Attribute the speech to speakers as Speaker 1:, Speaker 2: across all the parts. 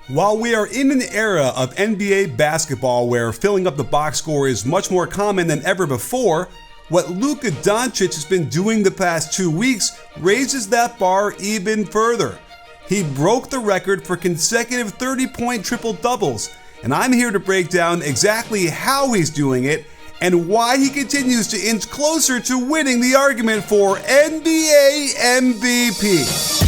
Speaker 1: While we are in an era of NBA basketball where filling up the box score is much more common than ever before, what Luka Doncic has been doing the past 2 weeks raises that bar even further. He broke the record for consecutive 30-point triple-doubles, and I'm here to break down exactly how he's doing it and why he continues to inch closer to winning the argument for NBA MVP.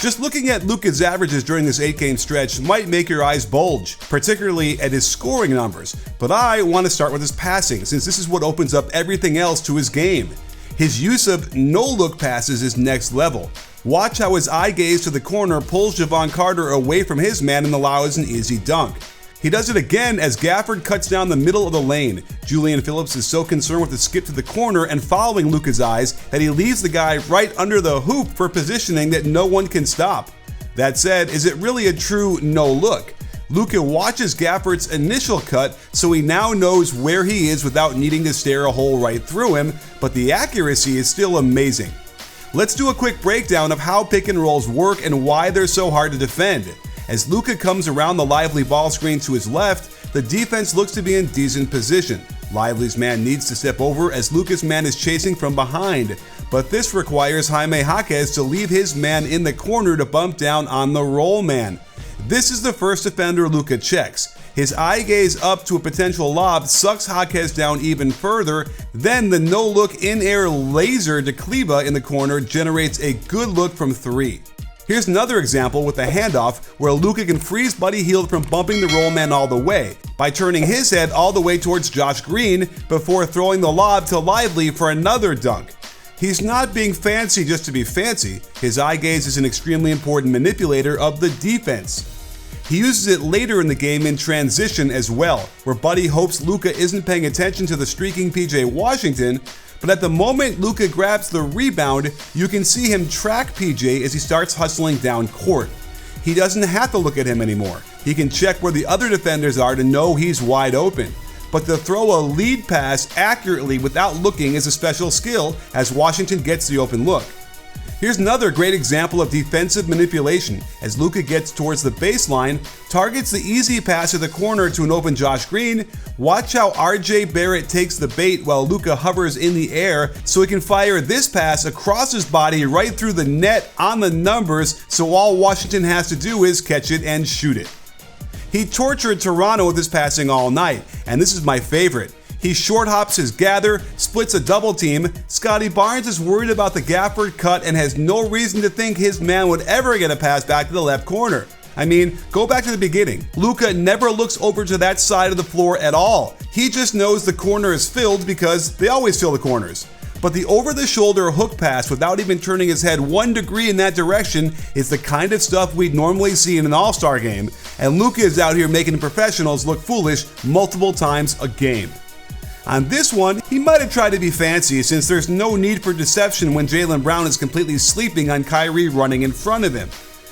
Speaker 1: Just looking at Luka's averages during this 8-game stretch might make your eyes bulge, particularly at his scoring numbers. But I want to start with his passing, since this is what opens up everything else to his game. His use of no-look passes is next level. Watch how his eye gaze to the corner pulls Jevon Carter away from his man and allows an easy dunk. He does it again as Gafford cuts down the middle of the lane. Julian Phillips is so concerned with the skip to the corner and following Luka's eyes that he leaves the guy right under the hoop for positioning that no one can stop. That said, is it really a true no-look? Luka watches Gafford's initial cut, so he now knows where he is without needing to stare a hole right through him, but the accuracy is still amazing. Let's do a quick breakdown of how pick and rolls work and why they're so hard to defend. As Luka comes around the Lively ball screen to his left, the defense looks to be in decent position. Lively's man needs to step over as Luka's man is chasing from behind, but this requires Jaime Jaquez to leave his man in the corner to bump down on the roll man. This is the first defender Luka checks. His eye gaze up to a potential lob sucks Jaquez down even further, then the no-look in-air laser to Kleba in the corner generates a good look from 3. Here's another example with a handoff where Luka can freeze Buddy Hield from bumping the roll man all the way by turning his head all the way towards Josh Green before throwing the lob to Lively for another dunk. He's not being fancy just to be fancy. His eye gaze is an extremely important manipulator of the defense. He uses it later in the game in transition as well, where Buddy hopes Luka isn't paying attention to the streaking PJ Washington, but at the moment Luka grabs the rebound, you can see him track PJ as he starts hustling down court. He doesn't have to look at him anymore. He can check where the other defenders are to know he's wide open. But to throw a lead pass accurately without looking is a special skill as Washington gets the open look. Here's another great example of defensive manipulation as Luka gets towards the baseline, targets the easy pass to the corner to an open Josh Green. Watch how RJ Barrett takes the bait while Luka hovers in the air so he can fire this pass across his body right through the net on the numbers, so all Washington has to do is catch it and shoot it. He tortured Toronto with his passing all night, and this is my favorite. He short hops his gather, splits a double team. Scotty Barnes is worried about the Gafford cut and has no reason to think his man would ever get a pass back to the left corner. I mean, go back to the beginning. Luka never looks over to that side of the floor at all. He just knows the corner is filled because they always fill the corners. But the over-the-shoulder hook pass without even turning his head 1 degree in that direction is the kind of stuff we'd normally see in an all-star game, and Luka is out here making professionals look foolish multiple times a game. On this one, he might have tried to be fancy since there's no need for deception when Jaylen Brown is completely sleeping on Kyrie running in front of him.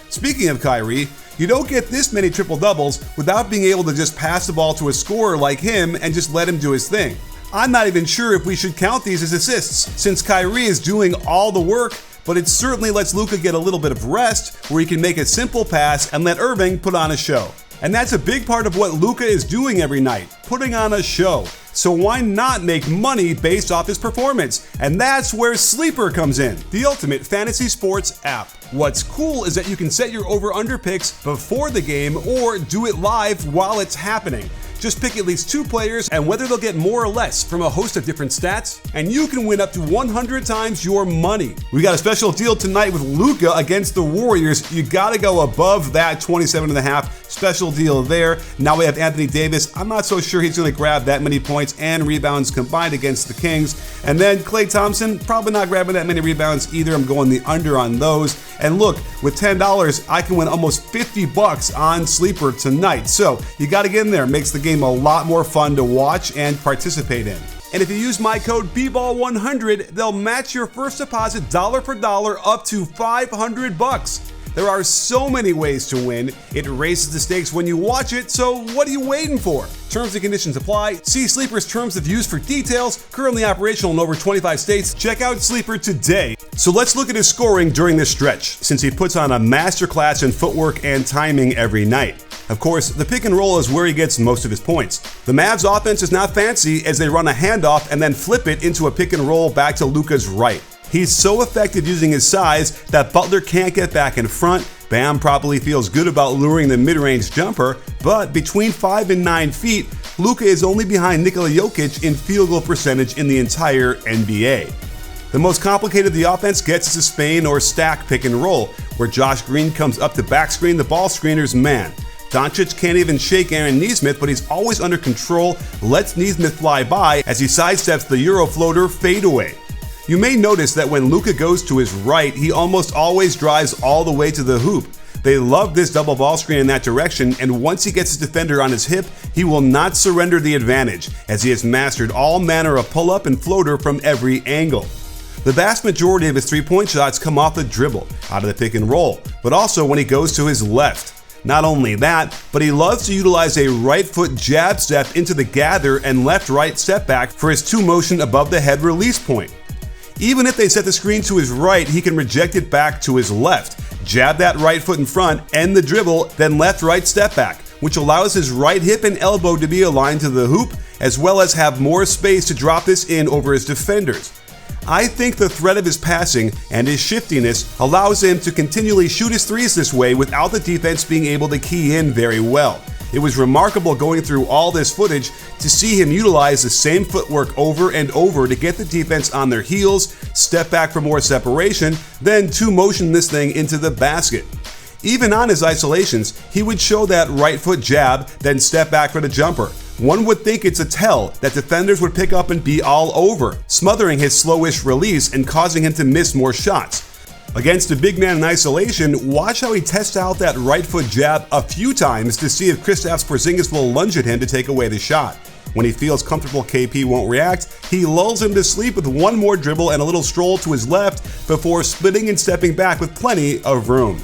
Speaker 1: Speaking of Kyrie, you don't get this many triple-doubles without being able to just pass the ball to a scorer like him and just let him do his thing. I'm not even sure if we should count these as assists since Kyrie is doing all the work, but it certainly lets Luka get a little bit of rest where he can make a simple pass and let Irving put on a show. And that's a big part of what Luka is doing every night, putting on a show. So why not make money based off his performance? And that's where Sleeper comes in, the ultimate fantasy sports app. What's cool is that you can set your over-under picks before the game or do it live while it's happening. Just pick at least 2 players and whether they'll get more or less from a host of different stats, and you can win up to 100 times your money. We got a special deal tonight with Luka against the Warriors. You gotta go above that 27.5. Special deal there. Now we have Anthony Davis. I'm not so sure he's gonna grab that many points and rebounds combined against the Kings. And then Klay Thompson, probably not grabbing that many rebounds either. I'm going the under on those. And look, with $10, I can win almost $50 on Sleeper tonight. So you gotta get in there. Makes the game a lot more fun to watch and participate in. And if you use my code BBALL100, they'll match your first deposit dollar for dollar up to $500. There are so many ways to win. It raises the stakes when you watch it, so what are you waiting for? Terms and conditions apply. See Sleeper's terms of use for details. Currently operational in over 25 states. Check out Sleeper today. So let's look at his scoring during this stretch, since he puts on a masterclass in footwork and timing every night. Of course, the pick and roll is where he gets most of his points. The Mavs offense is not fancy as they run a handoff and then flip it into a pick and roll back to Luca's right. He's so effective using his size that Butler can't get back in front. Bam probably feels good about luring the mid-range jumper, but between 5 and 9 feet, Luka is only behind Nikola Jokic in field goal percentage in the entire NBA. The most complicated the offense gets is a Spain or stack pick and roll, where Josh Green comes up to backscreen the ball screener's man. Doncic can't even shake Aaron Nesmith, but he's always under control, lets Nesmith fly by as he sidesteps the Euro floater fadeaway. You may notice that when Luka goes to his right, he almost always drives all the way to the hoop. They love this double ball screen in that direction, and once he gets his defender on his hip, he will not surrender the advantage, as he has mastered all manner of pull-up and floater from every angle. The vast majority of his three-point shots come off the dribble, out of the pick and roll, but also when he goes to his left. Not only that, but he loves to utilize a right foot jab step into the gather and left-right step back for his two-motion above the head release point. Even if they set the screen to his right, he can reject it back to his left, jab that right foot in front, end the dribble, then left-right step back, which allows his right hip and elbow to be aligned to the hoop, as well as have more space to drop this in over his defenders. I think the threat of his passing and his shiftiness allows him to continually shoot his threes this way without the defense being able to key in very well. It was remarkable going through all this footage to see him utilize the same footwork over and over to get the defense on their heels, step back for more separation, then two-motion this thing into the basket. Even on his isolations, he would show that right foot jab, then step back for the jumper. One would think it's a tell that defenders would pick up and be all over, smothering his slowish release and causing him to miss more shots. Against a big man in isolation, watch how he tests out that right foot jab a few times to see if Kristaps Porzingis will lunge at him to take away the shot. When he feels comfortable KP won't react, he lulls him to sleep with one more dribble and a little stroll to his left before splitting and stepping back with plenty of room.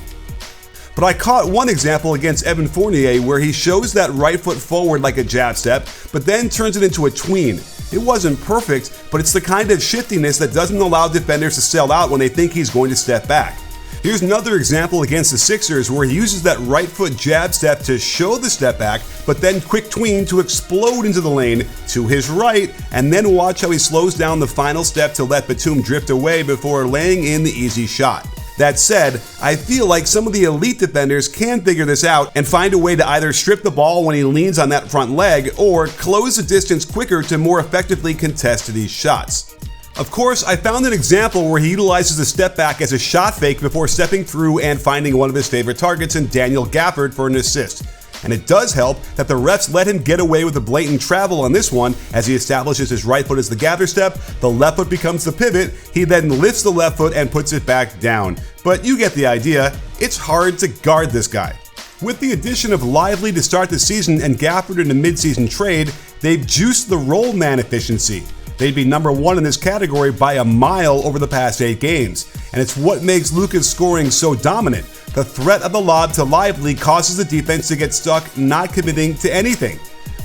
Speaker 1: But I caught one example against Evan Fournier where he shows that right foot forward like a jab step, but then turns it into a tween. It wasn't perfect, but it's the kind of shiftiness that doesn't allow defenders to sell out when they think he's going to step back. Here's another example against the Sixers where he uses that right foot jab step to show the step back, but then quick tween to explode into the lane to his right, and then watch how he slows down the final step to let Batum drift away before laying in the easy shot. That said, I feel like some of the elite defenders can figure this out and find a way to either strip the ball when he leans on that front leg or close the distance quicker to more effectively contest these shots. Of course, I found an example where he utilizes the step back as a shot fake before stepping through and finding one of his favorite targets in Daniel Gafford for an assist. And it does help that the refs let him get away with a blatant travel on this one as he establishes his right foot as the gather step, the left foot becomes the pivot, he then lifts the left foot and puts it back down. But you get the idea, it's hard to guard this guy. With the addition of Lively to start the season and Gafford in a midseason trade, they've juiced the roll man efficiency. They'd be number one in this category by a mile over the past 8 games, and it's what makes Luka's scoring so dominant. The threat of the lob to Lively causes the defense to get stuck not committing to anything.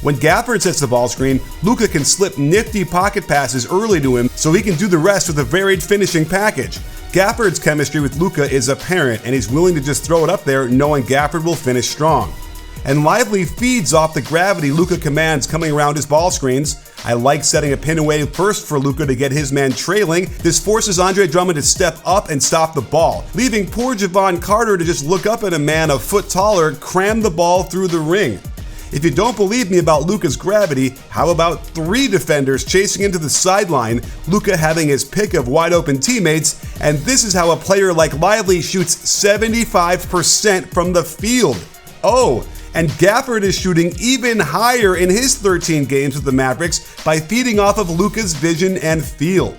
Speaker 1: When Gafford sets the ball screen, Luka can slip nifty pocket passes early to him so he can do the rest with a varied finishing package. Gafford's chemistry with Luka is apparent, and he's willing to just throw it up there knowing Gafford will finish strong. And Lively feeds off the gravity Luka commands coming around his ball screens. I like setting a pin away first for Luka to get his man trailing. This forces Andre Drummond to step up and stop the ball, leaving poor Javon Carter to just look up at a man a foot taller cram the ball through the ring. If you don't believe me about Luka's gravity, how about 3 defenders chasing into the sideline, Luka having his pick of wide open teammates, and this is how a player like Lively shoots 75% from the field. Oh, and Gafford is shooting even higher in his 13 games with the Mavericks by feeding off of Luka's vision and feel.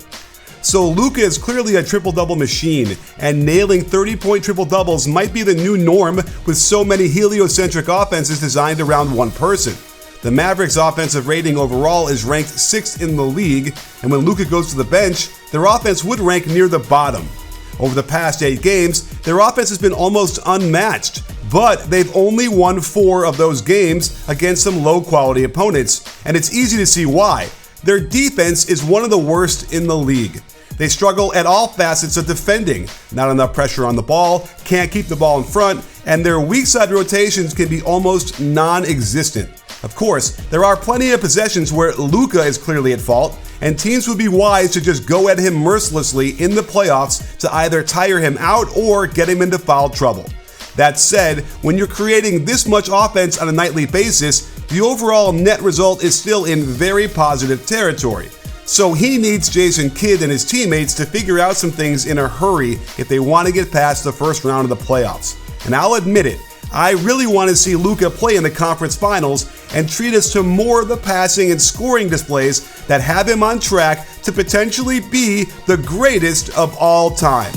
Speaker 1: So Luka is clearly a triple-double machine, and nailing 30-point triple-doubles might be the new norm with so many heliocentric offenses designed around one person. The Mavericks' offensive rating overall is ranked 6th in the league, and when Luka goes to the bench, their offense would rank near the bottom. Over the past 8 games, their offense has been almost unmatched, but they've only won 4 of those games against some low-quality opponents, and it's easy to see why. Their defense is one of the worst in the league. They struggle at all facets of defending, not enough pressure on the ball, can't keep the ball in front, and their weak side rotations can be almost non-existent. Of course, there are plenty of possessions where Luca is clearly at fault, and teams would be wise to just go at him mercilessly in the playoffs to either tire him out or get him into foul trouble. That said, when you're creating this much offense on a nightly basis, the overall net result is still in very positive territory. So he needs Jason Kidd and his teammates to figure out some things in a hurry if they want to get past the first round of the playoffs. And I'll admit it, I really want to see Luca play in the conference finals and treat us to more of the passing and scoring displays that have him on track to potentially be the greatest of all time.